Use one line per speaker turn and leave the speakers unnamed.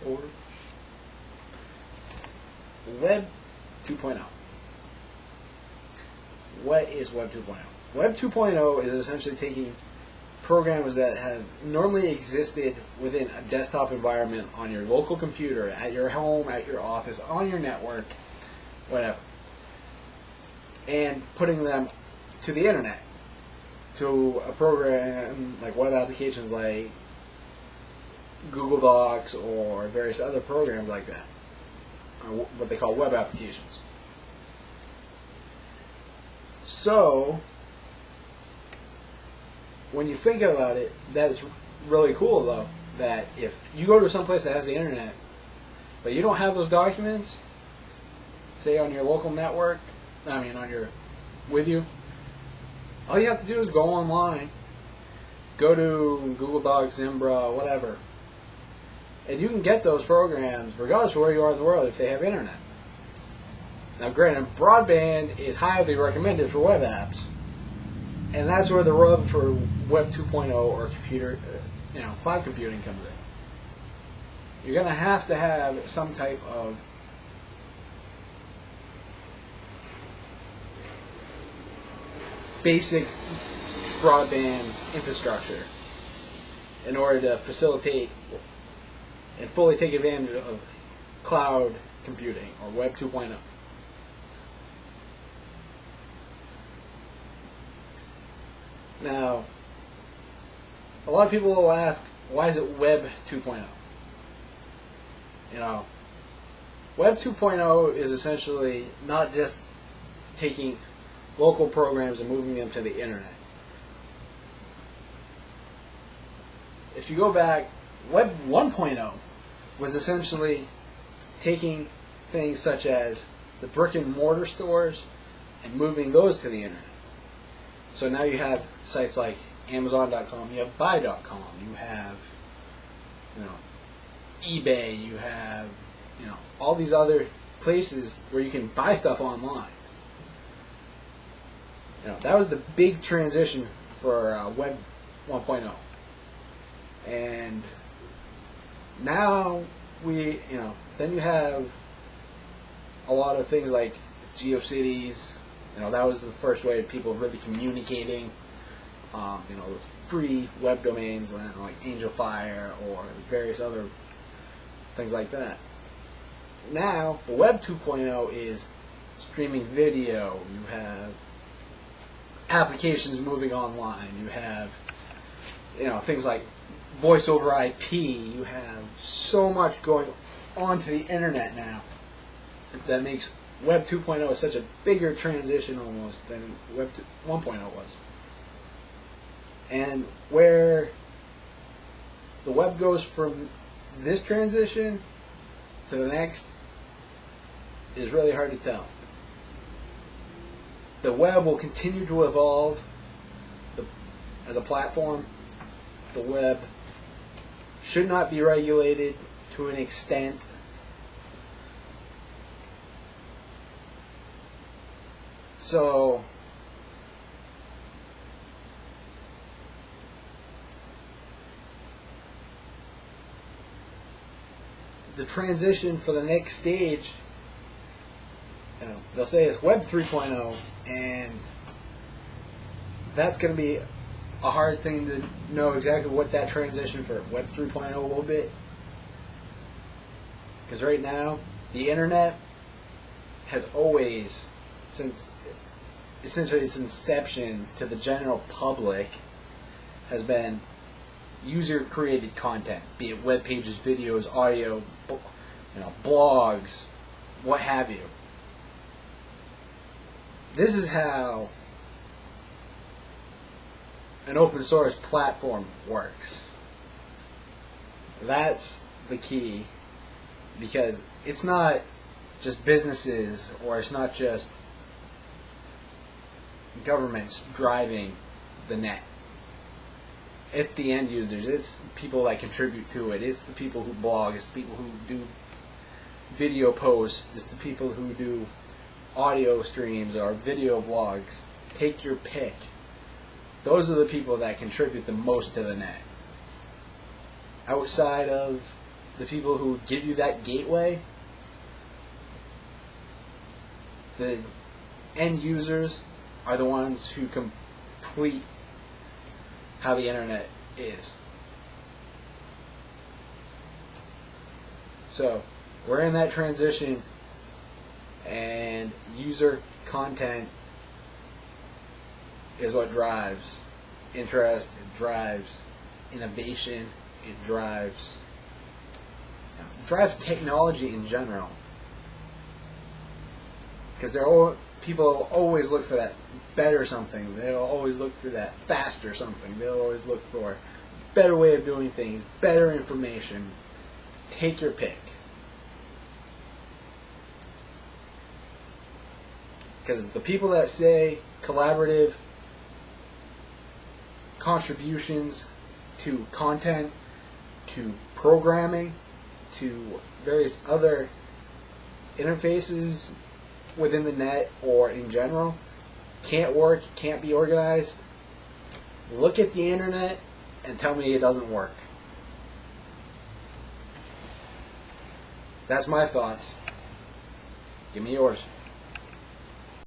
Or Web 2.0. What is Web 2.0? Web 2.0 is essentially taking programs that have normally existed within a desktop environment on your local computer, at your home, at your office, on your network, whatever, and putting them to the internet, to a program like web applications like Google Docs or various other programs like that, or what they call web applications. So, when you think about it, that's really cool, though, that if you go to some place that has the internet, but you don't have those documents, say on your local network, with you, all you have to do is go online, go to Google Docs, Zimbra, whatever, and you can get those programs regardless of where you are in the world if they have internet. Now, granted, broadband is highly recommended for web apps, and that's where the rub for Web 2.0 or cloud computing comes in. You're going to have some type of basic broadband infrastructure in order to facilitate and fully take advantage of cloud computing or Web 2.0. Now, a lot of people will ask, why is it Web 2.0? Web 2.0 is essentially not just taking local programs and moving them to the internet. If you go back, Web 1.0 was essentially taking things such as the brick and mortar stores and moving those to the internet. So now you have sites like Amazon.com, you have Buy.com, you have eBay, you have all these other places where you can buy stuff online. That was the big transition for Web 1.0. And now then you have a lot of things like GeoCities. That was the first way people really communicating. With free web domains like AngelFire or various other things like that. Now, the Web 2.0 is streaming video. You have applications moving online. You have, things like voice over IP. You have so much going onto the internet now that makes Web 2.0 such a bigger transition almost than Web 1.0 was. And where the web goes from this transition to the next is really hard to tell. The web will continue to evolve as a platform. The web should not be regulated to an extent. So, the transition for the next stage, they'll say it's Web 3.0, and that's going to be a hard thing to know exactly what that transition for Web 3.0 will be. Because right now, the internet has always, since essentially its inception to the general public, has been user-created content, be it web pages, videos, audio, blogs, what have you. This is how an open source platform works. That's the key, because it's not just businesses, or it's not just governments driving the net. It's the end users. It's the people that contribute to it. It's the people who blog. It's the people who do video posts. It's the people who do audio streams or video blogs. Take your pick. Those are the people that contribute the most to the net. Outside of the people who give you that gateway, the end users are the ones who complete how the internet is. So, we're in that transition, and user content is what drives interest, it drives innovation, it drives technology in general. Because people always look for that better something. They'll always look for that faster something. They'll always look for a better way of doing things, better information. Take your pick. Because the people that say collaborative contributions to content, to programming, to various other interfaces within the net or in general can't work, can't be organized, look at the internet and tell me it doesn't work. That's my thoughts. Give me yours.